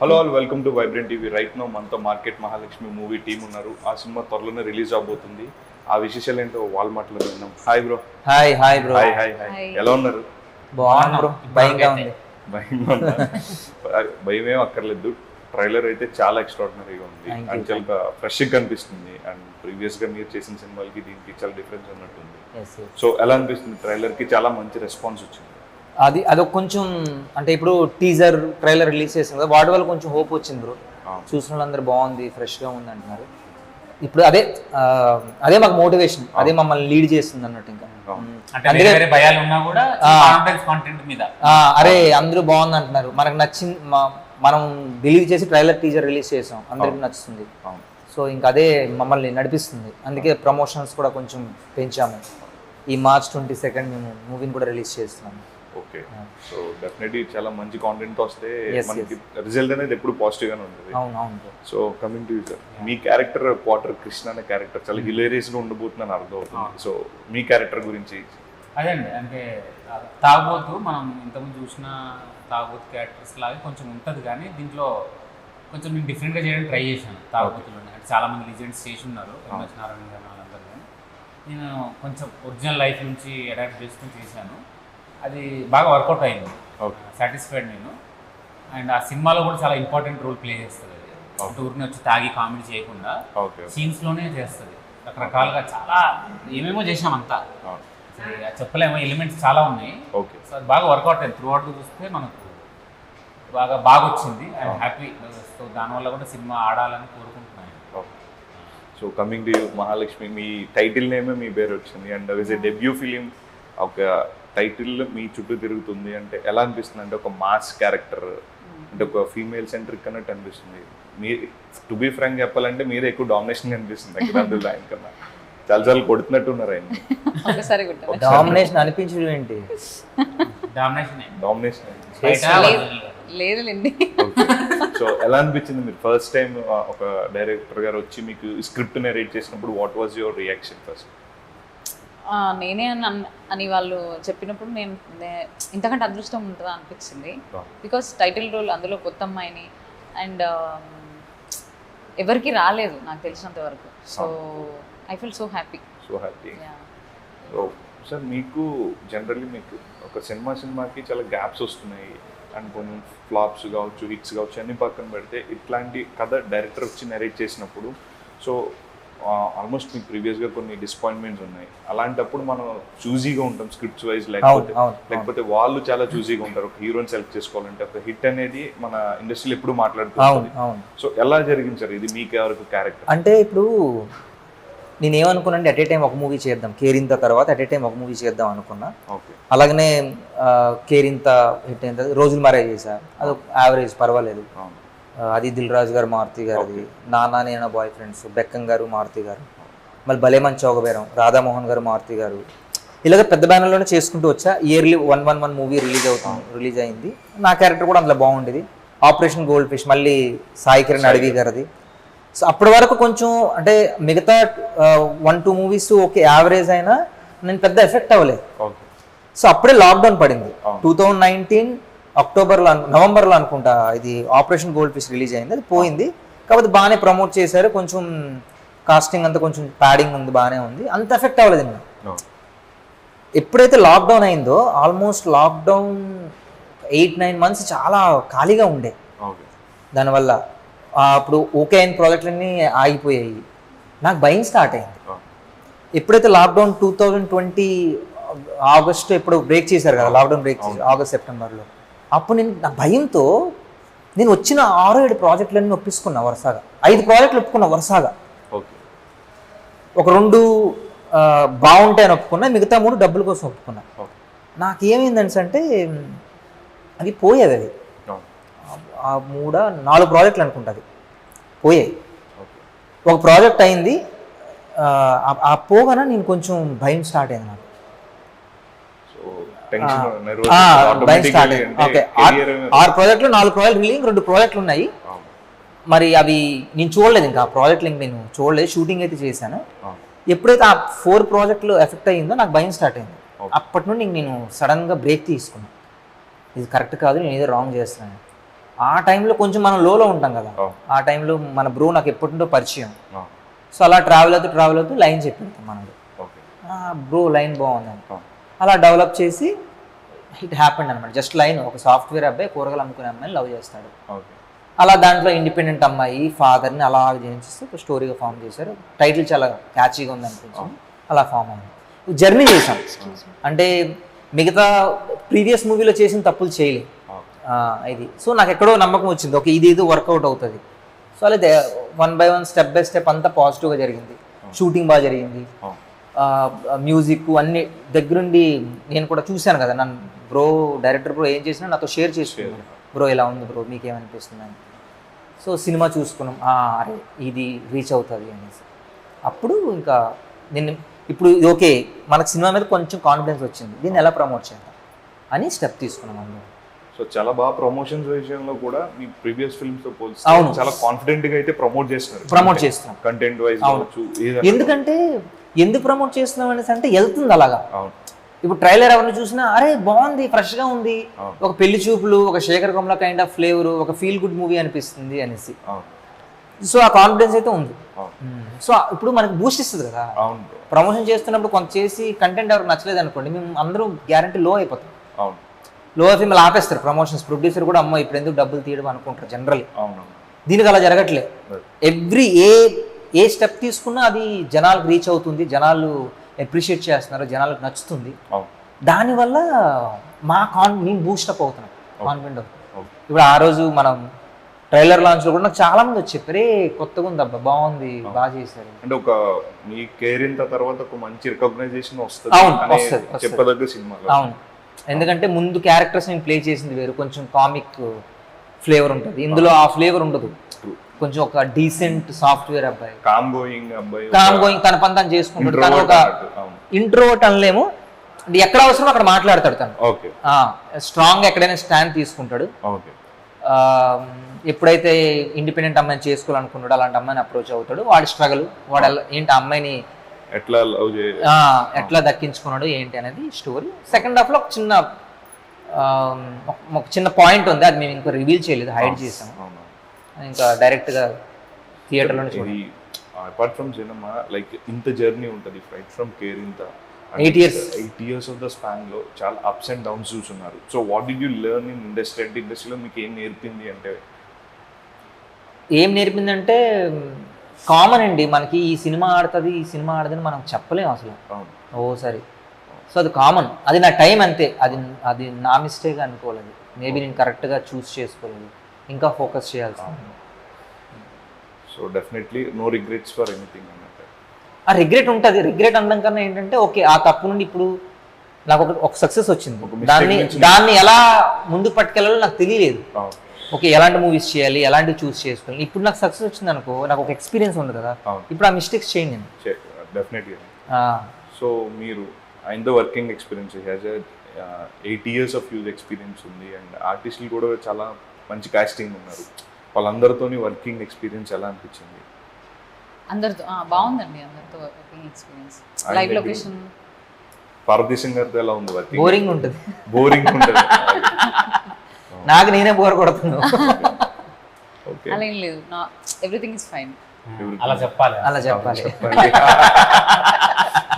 Hello all, welcome to vibrant TV. Right now మనతో market Mahalakshmi movie team ఉన్నారు. ఆ cinema త్వరలోనే రిలీజ్ అవబోతుంది. ఆ విశేషాలు ఏంటో వాళ్ళ మాటలో విన్నాం. Hi bro. Hi bro. Hi. ఎలా ఉన్నారు? బాగున్నాం బ్రో. భయంగా ఉంది. భయమేం అక్కర్లేదు. ట్రైలర్ అయితే చాలా ఎక్స్ట్రాడినరీగా ఉంది అండ్ చాలా ఫ్రెష్గా కనిపిస్తుంది. అండ్ ప్రీవియస్ గా మీరు చేసిన సినిమాలకి దీనికి చాలా డిఫరెన్స్ ఉన్నట్టుంది. సో ఎలా అనిపిస్తుంది? ట్రైలర్ కి చాలా మంచి రెస్పాన్స్ వచ్చింది. అదొక కొంచెం అంటే ఇప్పుడు టీజర్ ట్రైలర్ రిలీజ్ చేసింది కదా, వాటి వల్ల కొంచెం హోప్ వచ్చింది బ్రో. చూసిన వాళ్ళందరూ బాగుంది, ఫ్రెష్గా ఉంది అంటున్నారు. ఇప్పుడు అదే మాకు మోటివేషన్, అదే మమ్మల్ని లీడ్ చేస్తుంది అన్నట్టు. ఇంకా అరే అందరూ బాగుంది అంటున్నారు, మనకు నచ్చింది, మనం బిలీవ్ చేసి ట్రైలర్ టీజర్ రిలీజ్ చేసాం, అందరికి నచ్చుతుంది. సో ఇంకా అదే మమ్మల్ని నడిపిస్తుంది. అందుకే ప్రమోషన్స్ కూడా కొంచెం పెంచాము. ఈ March 22 మేము మూవీని కూడా రిలీజ్ చేస్తున్నాము. ఓకే, సో డెఫినెట్లీ చాలా మంచి కాంటెంట్ వస్తే మనకి రిజల్ట్ అనేది ఎప్పుడు పాజిటివ్ గానే ఉంటుంది. అవును. So coming to user, me character quarter Krishna అనే క్యారెక్టర్ చాలా హిలేరియస్ గా ఉండబోతుందని అర్థం అవుతుంది. సో మీ క్యారెక్టర్ గురించి అదే అండి, అంటే తాగుబోతు మనం ఇంతకుముందు చూసిన తాగుబోతు క్యారెక్టర్స్ లాగా కొంచెం ఉంటుంది, కానీ దీంట్లో కొంచెం నేను డిఫరెంట్గా చేయడానికి ట్రై చేశాను. తాగుబోతులోనే అంటే చాలా మంది లిజెండ్స్ చేసి ఉన్నారు, ఎంఎస్ నారాయణ గారు వాళ్ళందరూ, కానీ నేను కొంచెం ఒరిజినల్ లైఫ్ నుంచి అడాప్ట్ చేసుకుని చేశాను. అది బాగా వర్కౌట్ అయింది, సాటిస్ఫైడ్ నేను. అండ్ ఆ సినిమాలో కూడా చాలా ఇంపార్టెంట్ రోల్ ప్లే చేస్తుంది. అది ఊరిని వచ్చి తాగి కామెడీ చేయకుండా సీన్స్లోనే చేస్తుంది. రకరకాలుగా చాలా ఏమేమో చేసామంతా, చెప్పలేమో, ఎలిమెంట్స్ చాలా ఉన్నాయి. సో అది బాగా వర్కౌట్ అయింది. త్రూ అవుట్గా చూస్తే మనకు బాగా వచ్చింది. I'm happy. సో దానివల్ల కూడా సినిమా ఆడాలని కోరుకుంటున్నాను. సో కమింగ్ టు మహాలక్ష్మి, మీ టైటిల్ నేమే మీ పేరు వచ్చింది and is a debut film. ఒక టైటిల్ మీ చుట్టూ తిరుగుతుంది అంటే ఎలా అనిపిస్తుంది? అంటే ఒక మాస్ క్యారెక్టర్, అంటే ఒక ఫీమేల్ సెంట్రిక్ అన్నట్టు అనిపిస్తుంది. మీ టు బీ ఫ్రాంక్ చెప్పాలంటే మీరే ఎక్కువ డామినేషన్ అనిపిస్తుంది అఖిలాంధ్రులు. ఆయన కన్నా చాలా కొడుతున్నట్టు ఉన్నారు ఆయన. డామినేషన్ అనిపించడం ఏంటి? డామినేషన్ లేదులేండి. సో ఎలా అనిపించింది మీరు ఫస్ట్ టైం ఒక డైరెక్టర్ గారు వచ్చి మీకు స్క్రిప్ట్ నెరేట్ చేసినప్పుడు? What was your reaction first? నేనే అని వాళ్ళు చెప్పినప్పుడు నేను ఇంతకంటే అదృష్టం ఉంటుందా అనిపించింది. బికాస్ టైటిల్ రోల్ అందులో కొత్త అమ్మాయిని, అండ్ ఎవరికి రాలేదు నాకు తెలిసినంత వరకు. So I feel so happy. So sir, మీకు జనరల్లీ మీకు ఒక సినిమాకి చాలా గ్యాప్స్ వస్తున్నాయి అండ్ కొన్ని ఫ్లాప్స్ కావచ్చు, హిట్స్ కావచ్చు, అన్ని పక్కన పెడితే ఇట్లాంటి కథ డైరెక్టర్ వచ్చి నెరేట్ చేసినప్పుడు సో ఆల్మోస్ట్ మీకు ప్రీవియస్గా కొన్ని డిసప్పాయింట్మెంట్స్ ఉన్నాయి. అలాంటప్పుడు మనం చూజీగా ఉంటాం స్క్రిప్ట్స్ వైజ్, లేకపోతే వాళ్ళు చాలా చూజీగా ఉంటారు. ఒక హీరోని సెలెక్ట్ చేసుకోవాలంటే ఒక హిట్ అనేది మన ఇండస్ట్రీలో ఎప్పుడు మాట్లాడుతుంది. సో ఎలా జరిగింది సార్ ఇది మీకు ఎవరికి క్యారెక్టర్? అంటే ఇప్పుడు నేనేమనుకున్నాను, అట్ ఏ టైం ఒక మూవీ చేద్దాం, కేరింత తర్వాత అట్ ఏ టైం ఒక మూవీ చేద్దాం అనుకున్నా. అలాగనే కేరింత హిట్ అయిన తర్వాత రోజులు మారే చేశా, అది యావరేజ్, పర్వాలేదు. అది దిల్ రాజు గారు, మారుతి గారిది. నానా నేను బాయ్ ఫ్రెండ్స్, బెక్కం గారు, మారుతి గారు. మళ్ళీ భలేమన్ చౌకబేరం, రాధామోహన్ గారు, మారుతి గారు. ఇలాగ పెద్ద బ్యానర్లోనే చేసుకుంటూ వచ్చా. ఇయర్లీ 1 మూవీ రిలీజ్ అయింది. నా క్యారెక్టర్ కూడా అందులో బాగుండేది. ఆపరేషన్ గోల్డ్ ఫిష్ మళ్ళీ సాయి కిరణ్ అడవి గారిది. సో అప్పటి వరకు కొంచెం అంటే మిగతా 1-2 మూవీస్ ఓకే యావరేజ్ అయినా నేను పెద్ద ఎఫెక్ట్ అవ్వలేదు. సో అప్పుడే లాక్డౌన్ పడింది. 2019 నవంబర్లో అనుకుంటా ఇది ఆపరేషన్ గోల్డ్ ఫిష్ రిలీజ్ అయింది. అది పోయింది, కాబట్టి బాగానే ప్రమోట్ చేశారు. కొంచెం కాస్టింగ్ అంతా కొంచెం ప్యాడింగ్ ఉంది, బాగానే ఉంది, అంత ఎఫెక్ట్ అవ్వలేదు. ఎప్పుడైతే లాక్డౌన్ అయిందో ఆల్మోస్ట్ లాక్డౌన్ 8-9 months చాలా ఖాళీగా ఉండే. దానివల్ల అప్పుడు ఓకే అయిన ప్రాజెక్టులన్నీ ఆగిపోయాయి. నాకు భయం స్టార్ట్ అయింది. ఎప్పుడైతే లాక్డౌన్ 2020 ఆగస్ట్ ఎప్పుడు బ్రేక్ చేశారు కదా, లాక్డౌన్ బ్రేక్ చేశారు ఆగస్ట్ సెప్టెంబర్లో. అప్పుడు నా భయంతో నేను వచ్చిన 6-7 ప్రాజెక్టులన్నీ ఒప్పించుకున్నా వరుసగా. 5 ప్రాజెక్టులు ఒప్పుకున్నా వరుసగా. ఒక 2 బాగుంటాయని ఒప్పుకున్నా, మిగతా 3 డబ్బుల కోసం ఒప్పుకున్నా. నాకేమైందంటే అవి పోయేది. అది 3-4 ప్రాజెక్టులు అనుకుంటుంది పోయాయి. ఒక ప్రాజెక్ట్ అయింది, ఆ పోగానే నేను కొంచెం భయం స్టార్ట్ అయింది. నాకు భయం స్టార్ట్ అయింది. ఓకే, 6 ప్రాజెక్టులు, 4 ప్రాజెక్టులు రిలీజ్, 2 ప్రాజెక్టులు ఉన్నాయి. మరి అవి నేను చూడలేదు, ఇంకా ఆ ప్రాజెక్టులు నేను చూడలేదు. షూటింగ్ అయితే చేశాను. ఎప్పుడైతే ఆ 4 ప్రాజెక్టులు ఎఫెక్ట్ అయ్యిందో నాకు భయం స్టార్ట్ అయింది. అప్పటి నుండి నేను సడన్గా బ్రేక్ తీసుకున్నాను. ఇది కరెక్ట్ కాదు, నేను ఏదో రాంగ్ చేస్తున్నాను. ఆ టైంలో కొంచెం మనం లోలో ఉంటాం కదా, ఆ టైంలో మన బ్రో నాకు ఎప్పటి నుండో పరిచయం. సో అలా ట్రావెల్ అవుతూ లైన్ చెప్పేస్తాం మనకు, బ్రో లైన్ బాగుందని. అలా డెవలప్ చేసి ఇట్ హ్యాపెండ్ అనమాట. జస్ట్ లైన్, ఒక సాఫ్ట్వేర్ అబ్బాయి కూరగాయలు అమ్ముకునే అమ్మాయిని లవ్ చేస్తాడు. అలా దాంట్లో ఇండిపెండెంట్ అమ్మాయి ఫాదర్ని అలా చేయించేస్తే ఒక స్టోరీగా ఫామ్ చేశారు. టైటిల్ చాలా క్యాచీగా ఉంది అనిపించింది, అలా ఫామ్ అయింది. జర్నీ చేశాం అంటే మిగతా ప్రీవియస్ మూవీలో చేసిన తప్పులు చేయలేదు ఇది. సో నాకు ఎక్కడో నమ్మకం వచ్చింది, ఓకే ఇది వర్కౌట్ అవుతుంది. సో అలా 1 by 1 స్టెప్ బై స్టెప్ అంతా పాజిటివ్గా జరిగింది. షూటింగ్ బాగా జరిగింది, మ్యూజిక్ అన్ని దగ్గరుండి నేను కూడా చూశాను కదా. నన్ను బ్రో డైరెక్టర్ బ్రో ఏం చేసినా నాతో షేర్ చేసుకున్నాను, బ్రో ఇలా ఉంది బ్రో మీకేమనిపిస్తుంది అని. సో సినిమా చూసుకున్నాం, అరే ఇది రీచ్ అవుతుంది అనేసి. అప్పుడు ఇంకా నేను ఇప్పుడు ఓకే మనకు సినిమా మీద కొంచెం కాన్ఫిడెన్స్ వచ్చింది, దీన్ని ఎలా ప్రమోట్ చేద్దాం అని స్టెప్ తీసుకున్నాం అందులో. సో చాలా బాగా ప్రమోషన్స్ విషయంలో కూడా మీ ప్రీవియస్ ఫిల్మ్స్ తో పోల్చి చాలా కాన్ఫిడెంట్ గా అయితే ప్రమోట్ చేస్తున్నాం కంటెంట్ వైజ్ కావచ్చు. ఎందుకంటే ఎందుకు ప్రమోట్ చేస్తున్నాం అనేసి అంటే వెళ్తుంది అలాగా. ఇప్పుడు ట్రైలర్ ఎవరిని చూసినా అరే బాగుంది, ఫ్రెష్ గా ఉంది, ఒక పెళ్లి చూపులు, ఒక Sekhar Kammula kind of flavour, ఒక ఫీల్ గుడ్ మూవీ అనిపిస్తుంది అనేసి. సో ఆ కాన్ఫిడెన్స్ అయితే ఉంది. సో ఇప్పుడు మనకి బూస్ట్ ఇస్తుంది కదా. ప్రమోషన్ చేస్తున్నప్పుడు కొంత చేసి కంటెంట్ ఎవరికి నచ్చలేదు అనుకోండి, మేము అందరూ గ్యారంటీ లో అయిపోతాం. లో అయిపోయి మళ్ళీ ఆపేస్తారు ప్రమోషన్స్. ప్రొడ్యూసర్ కూడా అమ్మ ఇప్పుడు ఎందుకు డబ్బులు తీయడం అనుకుంటారు జనరల్. దీనికి అలా జరగట్లేదు. ఎవ్రీ ఏ స్టెప్ తీసుకున్నా అది జనాలకు రీచ్ అవుతుంది, జనాలు అప్రిషియేట్ చేస్తున్నారు, జనాలకు నచ్చుతుంది. దానివల్ల మేము బూస్టప్ అవుతున్నాం, కాన్ఫిడెంట్ అవుతున్నాం. ఇప్పుడు ఆ రోజు మనం ట్రైలర్ లాంచ్ లో కూడా నాకు చాలా మంది వచ్చి చెప్పారు, కొత్తగా ఉంది అబ్బా, బాగుంది, బాగా చేశారు. అంటే ఒక మీ కెరీర్ తర్వాత ఒక మంచి రికగ్నైజేషన్ వస్తుంది చెప్పదగ్గ సినిమా. అవును, ఎందుకంటే ముందు క్యారెక్టర్స్ నేను ప్లే చేసింది వేరు, కొంచెం కామిక్ ఫ్లేవర్ ఉంటుంది, ఇందులో ఆ ఫ్లేవర్ ఉండదు. కొంచెం ఒక డీసెంట్ సాఫ్ట్వేర్ అబ్బాయి, కామ్ గోయింగ్ తన పని తను చేసుకుంటాడు. తను ఒక ఇంట్రోవర్ట్ అనలేము, ఎక్కడ అవసరం అక్కడ మాట్లాడతాడు తను. స్ట్రాంగ్ ఎక్కడైనా స్టాండ్ తీసుకుంటాడు. ఎప్పుడైతే ఇండిపెండెంట్ అమ్మాయిని చేసుకోవాలనుకుంటాడో అలాంటి అమ్మాయిని అప్రోచ్ అవుతాడు. వాడి స్ట్రగుల్, వాడు ఏంటి అమ్మాయిని ఎట్లా దక్కించుకున్నాడు ఏంటి అనేది స్టోరీ. సెకండ్ హాఫ్ లో ఒక చిన్న పాయింట్ ఉంది, అది మేము ఇంకా రివీల్ చేయలేదు, హైడ్ చేసాము. ఇంకా డైరెక్ట్ గా థియేటర్ లో అపార్ట్ ఫ్రమ్ సినిమా లైక్ ఇంత జర్నీ ఉంటుంది right from Kerintha 8 years of the span లో చాలా అప్స్ అండ్ డౌన్స్ చూస్తున్నారు. So what did you learn in ఇండస్ట్రీలో మీకు ఏం నేర్పింది అంటే? ఏం నేర్పిందంటే కామన్ అండి, మనకి ఈ సినిమా ఆడుతుంది, ఈ సినిమా ఆడదని మనం చెప్పలేము అసలు ఓసారి. సో అది కామన్, అది నా టైం అంతే, అది నా మిస్టేక్ అనుకోలేదు. మేబీ నేను కరెక్ట్గా చూస్ చేసుకోలేదు, ఇంకా ఫోకస్ చేయాల్సింది. So definitely no regrets for anything అన్నట్టు. ఆ రిగ్రెట్ ఉంటుంది, రిగ్రెట్ అనడం కన్నా ఏంటంటే ఓకే ఆ తప్పు నుండి ఇప్పుడు నాకు ఒక సక్సెస్ వచ్చింది, దాన్ని ఎలా ముందుకు పట్టుకెళ్ళాలో నాకు తెలియలేదు. ఓకే ఎలాంటి మూవీస్ చేయాలి, ఎలాంటివి చూస్ చేసుకోవాలి. ఇప్పుడు నాకు సక్సెస్ వచ్చింది అనుకో, నాకు ఒక ఎక్స్పీరియన్స్ ఉంది కదా, ఇప్పుడు ఆ మిస్టేక్స్ చేయండి నేను డెఫినెట్గా. సో మీరు ఆయనతో working experience has 8 years of use experience ఉంది, అండ్ ఆర్టిస్టులు కూడా చాలా మంచి కాస్టింగ్ ఉన్నారు. వాళ్ళందరితో వర్కింగ్ ఎక్స్పీరియన్స్ ఎలా అనిపించింది? అందరితో బాగుందండి, అందరితో working experience. Live location Parvateesam గారితో ఎలా ఉంది వర్కింగ్? బోరింగ్ ఉంటుంది నాకు నేనే బోర్ కొడుతున్నాను. అలా ఏం లేదు, ఎవ్రీథింగ్ ఇస్ ఫైన్. అలా చెప్పాలి.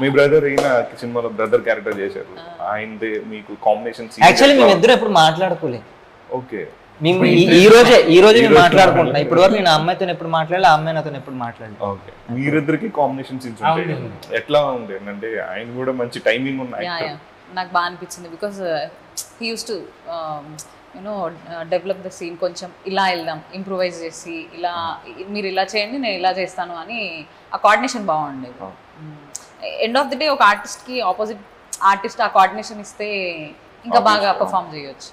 మీ బ్రదర్ ఈయన సినిమాలో బ్రదర్ క్యారెక్టర్ చేశారు, ఆయనది మీకు కాంబినేషన్? యాక్చువల్లీ మేము ఇద్దరు ఎప్పుడు మాట్లాడుకోలేదు. ఓకే, మేము ఈ రోజే మేము మాట్లాడుకుంటున్నాం. ఇప్పుడు వరకు నేను అమ్మాయితో ఎప్పుడు మాట్లాడలే, ఆ అమ్మాయి నాతో ఎప్పుడు మాట్లాడలేదు. ఓకే, మీరిద్దరికి కాంబినేషన్ సీన్స్ ఉంటాయి, ఎట్లా ఉంది అంటే ఆయన కూడా మంచి టైమింగ్ ఉన్నాయి. నాకు బాగా అనిపించింది, because he use to you know develop the scene. కొంచెం ఇలా వెళ్దాం, ఇంప్రూవైజ్ చేసి ఇలా మీరు ఇలా చేయండి నేను ఇలా చేస్తాను అని ఆ కోఆర్డినేషన్ బాగుండేది. ఎండ్ ఆఫ్ ది డే ఒక ఆర్టిస్ట్కి ఆపోజిట్ ఆర్టిస్ట్ ఆ కోఆర్డినేషన్ ఇస్తే ఇంకా బాగా పర్ఫామ్ చేయొచ్చు.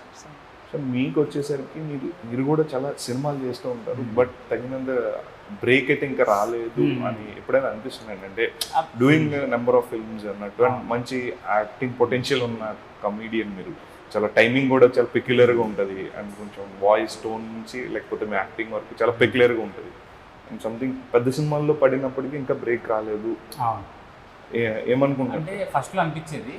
సో మీకు వచ్చేసరికి మీరు కూడా చాలా సినిమాలు చేస్తూ ఉంటారు, బట్ తగినంత బ్రేక్ అయితే ఇంకా రాలేదు అని ఎప్పుడైనా అనిపిస్తుంది? అంటే డూయింగ్ నెంబర్ ఆఫ్ ఫిల్మ్స్ అన్నట్టు, అండ్ మంచి యాక్టింగ్ పొటెన్షియల్ ఉన్న కమీడియన్ మీరు, చాలా టైమింగ్ కూడా చాలా పెక్యులర్గా ఉంటుంది, అండ్ కొంచెం వాయిస్ టోన్ నుంచి లేకపోతే మీ యాక్టింగ్ వరకు చాలా పెక్యులర్గా ఉంటుంది. అండ్ సంథింగ్ పెద్ద సినిమాల్లో పడినప్పటికీ ఇంకా బ్రేక్ రాలేదు, ఏమనుకుంటా? అంటే ఫస్ట్లో అనిపించేది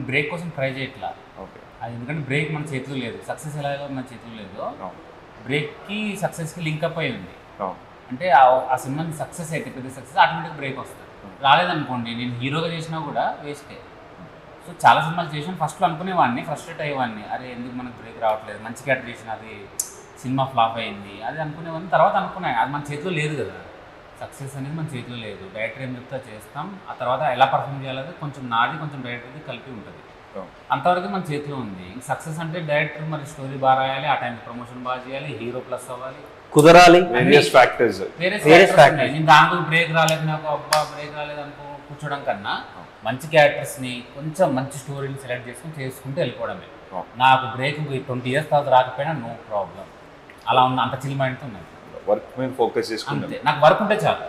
బ్రేక్ కోసం ట్రై చేయట్లా. ఓకే, అది ఎందుకంటే బ్రేక్ మన చేతిలో లేదు, సక్సెస్ ఎలాగో మన చేతిలో లేదు. బ్రేక్కి సక్సెస్కి లింకప్ అయి ఉంది. అవును. అంటే ఆ సినిమా సక్సెస్ అయితే పెద్ద సక్సెస్ ఆటోమేటిక్ బ్రేక్ వస్తుంది. రాలేదనుకోండి నేను హీరోగా చేసినా కూడా వేస్టే. సో చాలా సినిమాలు చేసాను, ఫస్ట్లో అనుకునేవాడిని, ఫ్రస్ట్రేట్ అయ్యేవాడిని, అరే ఎందుకు మనకు బ్రేక్ రావట్లేదు, మంచి క్యారెక్టర్ చేసిన అది సినిమా ఫ్లాప్ అయింది అది అనుకునేవాడిని. తర్వాత అనుకున్నాను అది మన చేతిలో లేదు కదా, సక్సెస్ అనేది మన చేతిలో లేదు, డైరెక్టర్ ఏం చెప్తా చేస్తాం, ఆ తర్వాత ఎలా పర్ఫామ్ చేయాలి కొంచెం నాది కొంచెం డైరెక్టర్ది కలిపి ఉంటుంది, అంతవరకు మన చేతిలో ఉంది. సక్సెస్ అంటే డైరెక్టర్ మరి స్టోరీ బాగా రాయాలి, ఆ టైంకి ప్రమోషన్ బాగా చేయాలి, హీరో ప్లస్ అవ్వాలి, కుదరాలి, వేరియస్ ఫ్యాక్టర్స్. నేను దాంట్లో బ్రేక్ రాలేదు నాకు అబ్బా బ్రేక్ రాలేదు అనుకో కూర్చోవడం కన్నా మంచి క్యారెక్టర్స్ని కొంచెం మంచి స్టోరీని సెలెక్ట్ చేసుకుంటూ వెళ్ళిపోవడమే. నాకు బ్రేక్ 20 years తర్వాత రాకపోయినా నో ప్రాబ్లం, అలా ఉన్న అంత చిల్ మైండ్తో ఉన్నది. వర్క్ మీద ఫోకస్ చేసుకుంటే అంతే, నాకు వర్క్ ఉంటే చాలు.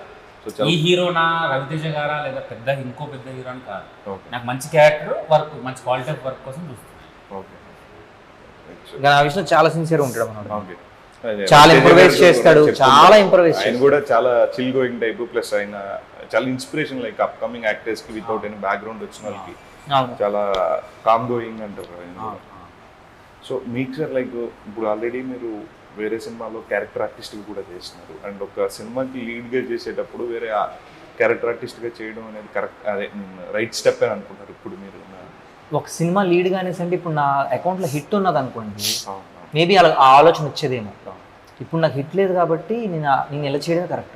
ఈ హీరోనా రవితేజ గారా లేదా ఇంకో పెద్ద హీరో అని కాదు, నాకు మంచి క్యారెక్టర్ వర్క్ మంచి క్వాలిటీ ఆఫ్ వర్క్ కోసం చూస్తున్నాను. ఆ విషయంలో చాలా సిన్సియర్ ఉంటాడు మనోడు. ఓకే. చాలా ఇంప్రూవైజ్ చేస్తాడు, చాలా ఇంప్రూవైజ్ ఆయన కూడా చాలా చిల్ గోయింగ్ టైప్, ప్లస్ ఆయన చాలా ఇన్స్పిరేషన్ లైక్ అప్కమింగ్ యాక్టర్స్ కి వితౌట్ ఎనీ బ్యాక్గ్రౌండ్ వచ్చిన వాళ్ళకి చాలా కామ్ గోయింగ్ అంటారు. సో మీకు సార్ లైక్ ఇప్పుడు ఆల్రెడీ మీరు వేరే సినిమాలో క్యారెక్టర్ ఆర్టిస్ట్ కూడా చేస్తున్నారు, అండ్ ఒక సినిమాకి లీడ్గా చేసేటప్పుడు వేరే క్యారెక్టర్ ఆర్టిస్ట్గా చేయడం అనేది కరెక్ట్, అదే రైట్ స్టెప్ అని అనుకుంటారు ఇప్పుడు మీరు? ఒక సినిమా లీడ్గా అనేసి అంటే ఇప్పుడు నా అకౌంట్లో హిట్ ఉన్నది అనుకోండి, మేబీ అలా ఆ ఆలోచన వచ్చేదేమో. ఇప్పుడు నాకు హిట్ లేదు కాబట్టి నేను ఎలా చేయడమే కరెక్ట్.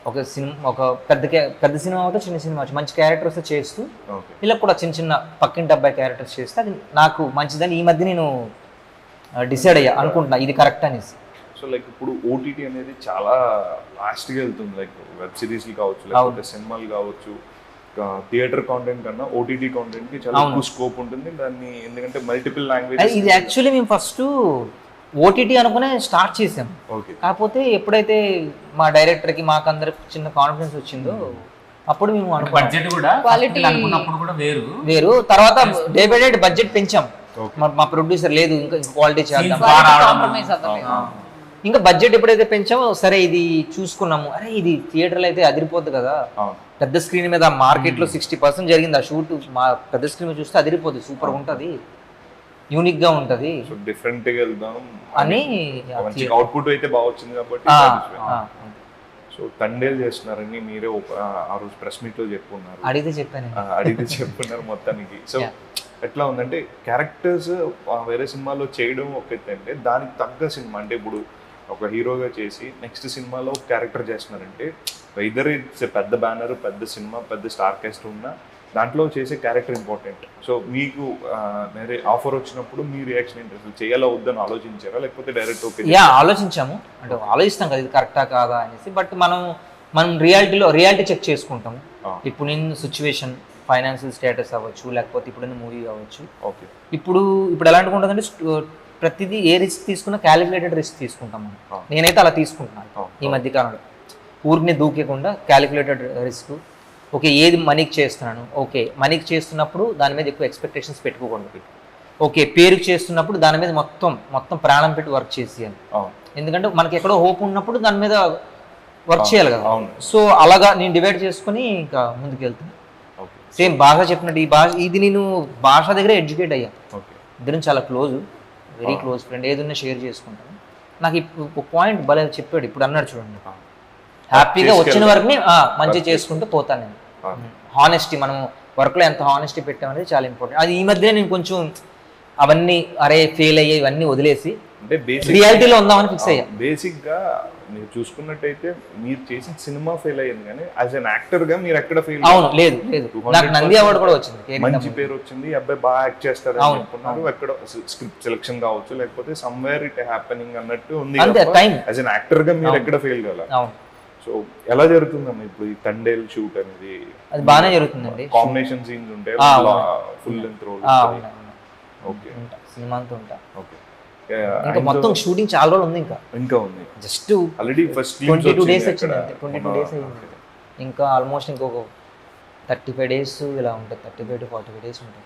ఒక సినిమా ఒక పెద్ద సినిమా అవుతా చిన్న సినిమా మంచి క్యారెక్టర్స్ చేస్తూ ఇలా కూడా చిన్న చిన్న పక్కింటి అబ్బాయి క్యారెక్టర్స్ చేస్తే అది నాకు మంచిదని ఈ మధ్య నేను డిసైడ్ అయ్యా అనుకుంటున్నా ఇది కరెక్ట్ అనేసి. సో లైక్ ఇప్పుడు ఓటీటీ అనేది చాలా లాస్ట్గా వెళ్తుంది, లైక్ వెబ్ సిరీస్లు కావచ్చు లేకపోతే సినిమాలు కావచ్చు, థియేటర్ కాంటెంట్ కన్నా ఓటీటీ కాంటెంట్ కి చాలా ఎక్కువ స్కోప్ ఉంటుంది దాన్ని, ఎందుకంటే మల్టిపుల్ లాంగ్వేజ్. ఇది యాక్చువల్లీ మేము ఫస్ట్ ఓటీటీ అనుకునే స్టార్ట్ చేసాం, కాకపోతే ఎప్పుడైతే మా డైరెక్టర్కి మాకు అందరికి చిన్న కాన్ఫిడెన్స్ వచ్చిందో అప్పుడు మేము బడ్జెట్ కూడా అనుకున్నప్పుడు కూడా వేరు తర్వాత డే బై డే బడ్జెట్ పెంచాం. మా ప్రొడ్యూసర్ లేదు ఇంకా క్వాలిటీ చేద్దాం, ఇంకా బడ్జెట్ ఎప్పుడైతే పెంచామో సరే ఇది చూసుకున్నాము, అరే ఇది థియేటర్లో అయితే అదిరిపోద్ది కదా, పెద్ద స్క్రీన్ మీద మార్కెట్లో 60% జరిగింది ఆ షూట్, మా పెద్ద స్క్రీన్ మీద చూస్తే అదిరిపోద్ది, సూపర్గా ఉంటుంది, యూనిక్ గా ఉంటది, డిఫరెంట్ గా వెళ్దాం అని అవుట్పుట్ అయితే బాగా వచ్చింది కాబట్టి. సో తండేలు చేస్తున్నారని మీరే ఆ రోజు ప్రెస్ మీట్ లో చెప్పుకున్నారు, అడిగితే చెప్పుకున్నారు మొత్తానికి. సో ఎట్లా ఉందంటే క్యారెక్టర్స్ వేరే సినిమాలో చేయడం ఒక ఎత్తు, అంటే దానికి తగ్గ సినిమా, అంటే ఇప్పుడు ఒక హీరోగా చేసి నెక్స్ట్ సినిమాలో క్యారెక్టర్ చేస్తున్నారంటే ఇద్దరు పెద్ద బ్యానర్ పెద్ద సినిమా పెద్ద స్టార్ కాస్ట్ ఉన్నా దాంట్లో చేసే క్యారెక్టర్ ఇంపార్టెంట్. సో మీకు వేరే ఆఫర్ వచ్చినప్పుడు మీ రియాక్షన్ ఏంటి, అసలు చేయాలా వద్దని ఆలోచించారా లేకపోతే డైరెక్ట్ ఓకే? ఆలోచించాము, అంటే ఆలోచిస్తాం కదా ఇది కరెక్టా కాదా అనేసి, బట్ మనం రియాలిటీ చెక్ చేసుకుంటాము. ఇప్పుడు నేను సిచ్యువేషన్ ఫైనాన్షియల్ స్టేటస్ అవ్వచ్చు లేకపోతే ఇప్పుడు మూవీ కావచ్చు. ఓకే. ఇప్పుడు ఎలా అనుకుంటుందంటే ప్రతిదీ ఏ రిస్క్ తీసుకున్నా క్యాలిక్యులేటెడ్ రిస్క్ తీసుకుంటాం మనం, నేనైతే అలా తీసుకుంటున్నాను ఈ మధ్య కాలంలో, ఊరిని దూకేకుండా క్యాలిక్యులేటెడ్ రిస్క్. ఓకే ఏది మనీకి చేస్తున్నాను, ఓకే మనీకి చేస్తున్నప్పుడు దాని మీద ఎక్కువ ఎక్స్పెక్టేషన్స్ పెట్టుకోకూడదు, ఓకే పేరుకి చేస్తున్నప్పుడు దాని మీద మొత్తం ప్రాణం పెట్టి వర్క్ చేసేయాలి, ఎందుకంటే మనకి ఎక్కడో హోప్ ఉన్నప్పుడు దాని మీద వర్క్ చేయాలి కదా. సో అలాగా నేను డివైడ్ చేసుకుని ఇంకా ముందుకు వెళ్తాను. సేమ్ బాగా చెప్పినట్టు ఇది నేను భాష దగ్గర ఎడ్యుకేట్ అయ్యా, ఇద్దరం చాలా క్లోజ్, వెరీ క్లోజ్ ఫ్రెండ్, ఏదన్నా షేర్ చేసుకుంటాను. నాకు ఇప్పుడు పాయింట్ భలే చెప్పాడు ఇప్పుడు అన్నాడు చూడండి, హ్యాపీగా వచ్చిన వరకు మంచి చేసుకుంటూ పోతాను నేను. హానెస్టీ, మనం వర్క్లో ఎంత హానెస్టీ పెట్టామనేది చాలా ఇంపార్టెంట్. అది ఈ మధ్య నేను కొంచెం అవన్నీ అరే ఫెయిల్ అయ్యే ఇవన్నీ వదిలేసి అంటే రియాలిటీలో ఉందామని ఫిక్స్ అయ్యా. బేసిక్గా మీరు చూసుకున్నట్టయితే మీరు చేసిన సినిమా ఫెయిల్ అయ్యింది కానీ యాజ్ అన్ యాక్టర్ గా మీరు ఎక్కడ ఫెయిల్? అవును, లేదు నాకు నంది అవార్డు కూడా వచ్చింది, మంచి పేరు వచ్చింది, అబ్బాయి బాగా యాక్ట్ చేస్తారు అనుకున్నారు, ఎక్కడ స్క్రిప్ట్ సెలెక్షన్ కావచ్చు లేకపోతే సమ్వేర్ ఇట్ హ్యాపెనింగ్ అన్నట్టు ఉంది. యాజ్ అన్ యాక్టర్ గా మీరు ఎక్కడ ఫెయిల్ కావాలి? సో ఎలా జరుగుతుందమ్మా ఇప్పుడు ఈ తండేల్ షూట్ అనేది? అది బాగానే జరుగుతుందండి, కాంబినేషన్ సీన్స్ ఉంటాయి, full length role. Okay, cinema అంతా ఉంటా. ఓకే, ఇంకా మొత్తం షూటింగ్ చాలా రోజులు ఉంది, ఇంకా ఉంది, జస్ట్ ఆల్రెడీ ఫస్ట్ 22 days వచ్చింది, 22 days అయింది, ఇంకా ఆల్మోస్ట్ ఇంకొక 35 days ఇలా ఉంటుంది, 35 to 45 days ఉంటుంది.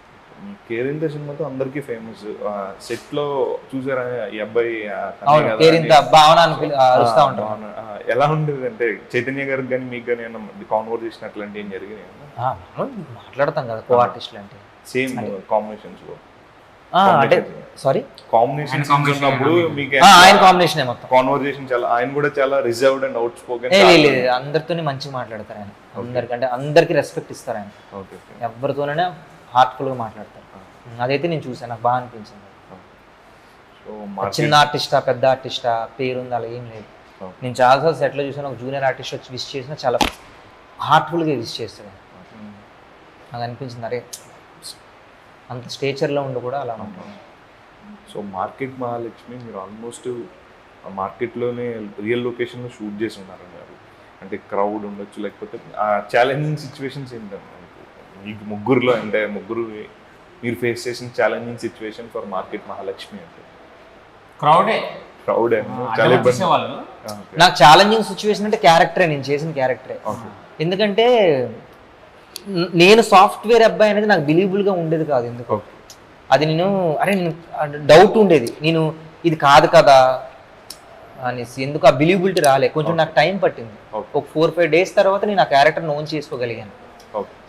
కేరింత సినిమాతో అందరికీ ఫేమస్, సెట్ లో చూసారా ఈ అబ్బాయి కేరింత భావన అరుస్తా ఉంటారు. ఎలా ఉండేది అంటే చైతన్య గారికి కానీ మీకు కానీ ఏమన్నా కాన్వర్సేషన్ అట్లాంటి ఏం జరిగినాయి? మాట్లాడతాం కదా కో ఆర్టిస్టులు అంటే సేమ్ కాంబినేషన్స్ లో అంటే సారీ కాంబినేషన్ ఆయన combination ఉన్నప్పుడు ఏమన్నా మీకు ఆయన కాంబినేషనే మొత్తం. కాన్వర్జేషన్ చాలా, ఆయన కూడా చాలా రిజర్వ్డ్ అండ్ అవుట్ స్పోకెన్. లేదు అందరితోనే మంచిగా మాట్లాడతారు ఆయన, అందరికంటే అందరికి రెస్పెక్ట్ ఇస్తారు ఆయన, ఓకే ఎవరితోనైనా హార్ట్ఫుల్గా మాట్లాడతారు. అదైతే నేను చూసాను, నాకు బాగా అనిపించింది. సో చిన్న ఆర్టిస్టా పెద్ద ఆర్టిస్టా పేరుంది అలా ఏం లేదు. నేను చాలాసార్లు సెట్లో చూసాను, ఒక జూనియర్ ఆర్టిస్ట్ వచ్చి విష్ చేసినా చాలా హార్ట్ఫుల్గా విష్ చేస్తాడు. నాకు అనిపించింది అరే అంత స్టేచర్లో ఉండి కూడా అలా ఉంటుంది. సో మార్కెట్ మహాలక్ష్మి మీరు ఆల్మోస్ట్ మార్కెట్లోనే రియల్ లొకేషన్లో షూట్ చేసి ఉన్నారు మీరు. అంటే క్రౌడ్ ఉండొచ్చు, లేకపోతే ఆ ఛాలెంజింగ్ సిచ్యువేషన్స్ ఏంటంటే మీకు ముగ్గురులో, అంటే ముగ్గురు మీరు ఫేస్ చేసిన challenging situation for market Mahalakshmi అంటే? క్రౌడే చాలా ఇబ్బంది. వాళ్ళు నాకు ఛాలెంజింగ్ సిచ్యువేషన్ అంటే క్యారెక్టరే, నేను చేసిన క్యారెక్టరే. ఎందుకంటే నేను సాఫ్ట్వేర్ అబ్బాయి అనేది నాకు బిలీవబుల్గా ఉండేది కాదు. ఎందుకు అది నేను నేను డౌట్ ఉండేది, నేను ఇది కాదు కదా అనేసి. ఎందుకు ఆ బిలీవబిలిటీ రాలే, కొంచెం నాకు టైం పట్టింది. ఒక 4-5 డేస్ తర్వాత నేను ఆ క్యారెక్టర్ ఓన్ చేసుకోగలిగాను.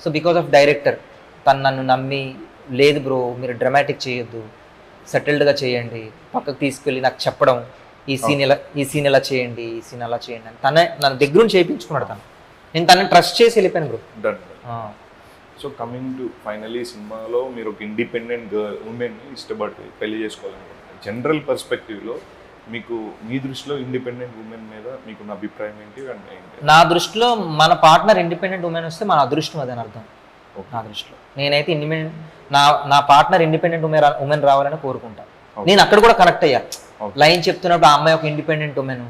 సో బికాస్ ఆఫ్ డైరెక్టర్, తను నన్ను నమ్మి లేదు బ్రో మీరు డ్రామాటిక్ చేయొద్దు, సెటిల్డ్గా చేయండి, పక్కకు తీసుకెళ్ళి నాకు చెప్పడం ఈ సీన్ ఇలా చేయండి, ఈ సీన్ అలా చేయండి అని తనే నన్ను దగ్గర చేయించుకున్నాడు. నేను తనని ట్రస్ట్ చేసి వెళ్ళిపోయాను bro. So coming to finally సినిమాలో మీరు ఒక ఇండిపెండెంట్ ఉమెన్ని ఇష్టపడి పెళ్లి చేసుకోవాలనుకుంటున్నారు. జనరల్ పర్స్పెక్టివ్లో మీకు మీ దృష్టిలో ఇండిపెండెంట్ ఉమెన్ మీద మీకున్న అభిప్రాయం ఏంటి? నా దృష్టిలో మన పార్ట్నర్ ఇండిపెండెంట్ ఉమెన్ వస్తే మన అదృష్టం అదని అర్థం. నా దృష్టిలో నేనైతే ఇండిపెండెంట్, నా పార్ట్నర్ ఇండిపెండెంట్ ఉమెన్ రావాలని కోరుకుంటా. నేను అక్కడ కూడా కనెక్ట్ అయ్యా. లైన్ చెప్తున్నప్పుడు ఆ అమ్మాయి ఒక ఇండిపెండెంట్ ఉమెన్,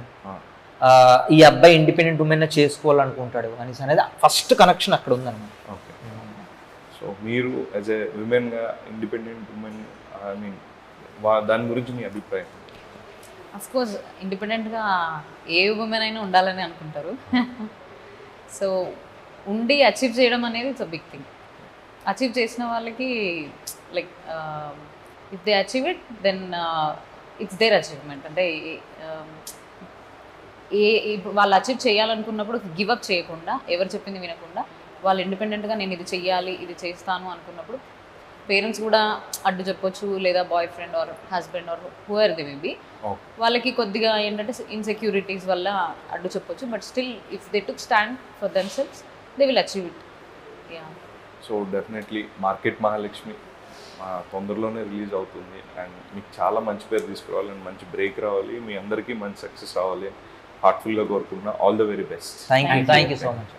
ఈ అబ్బాయి ఇండిపెండెంట్ ఉమెన్ చేసుకోవాలనుకుంటాడు అనేసి అనేది ఫస్ట్ కనెక్షన్ అక్కడ ఉందన్నమాట. ఓకే. సో మీరు యాజ్ ఎ విమెన్గా ఇండిపెండెంట్ ఉమెన్, ఐ మీన్ దాని గురించి మీ అభిప్రాయం? అఫ్ కోర్స్ ఇండిపెండెంట్గా ఏ ఉమెన్ అయినా ఉండాలని అనుకుంటారు. సో ఉండి అచీవ్ చేయడం అనేది it's a big thing. Achieve చేసిన వాళ్ళకి like if they achieve it then it's their achievement. అంటే వాళ్ళు అచీవ్ చేయాలనుకున్నప్పుడు గివ్ అప్ చేయకుండా, ఎవరు చెప్పింది వినకుండా వాళ్ళు ఇండిపెండెంట్గా నేను ఇది చెయ్యాలి ఇది చేస్తాను అనుకున్నప్పుడు పేరెంట్స్ కూడా అడ్డు చెప్పొచ్చు, లేదా boy friend or husband or whoever they may be, వాళ్ళకి కొద్దిగా ఏంటంటే ఇన్సెక్యూరిటీస్ వల్ల అడ్డు చెప్పొచ్చు. But still if they took stand for themselves they will achieve it. So definitely market Mahalakshmi తొందరలోనే రిలీజ్ అవుతుంది అండ్ మీకు చాలా మంచి పేరు తీసుకురావాలి అండ్ మంచి బ్రేక్ రావాలి, మీ అందరికీ మంచి సక్సెస్ రావాలి హార్ట్ఫుల్గా కోరుకుంటున్నా. All the very best. Thank you so much.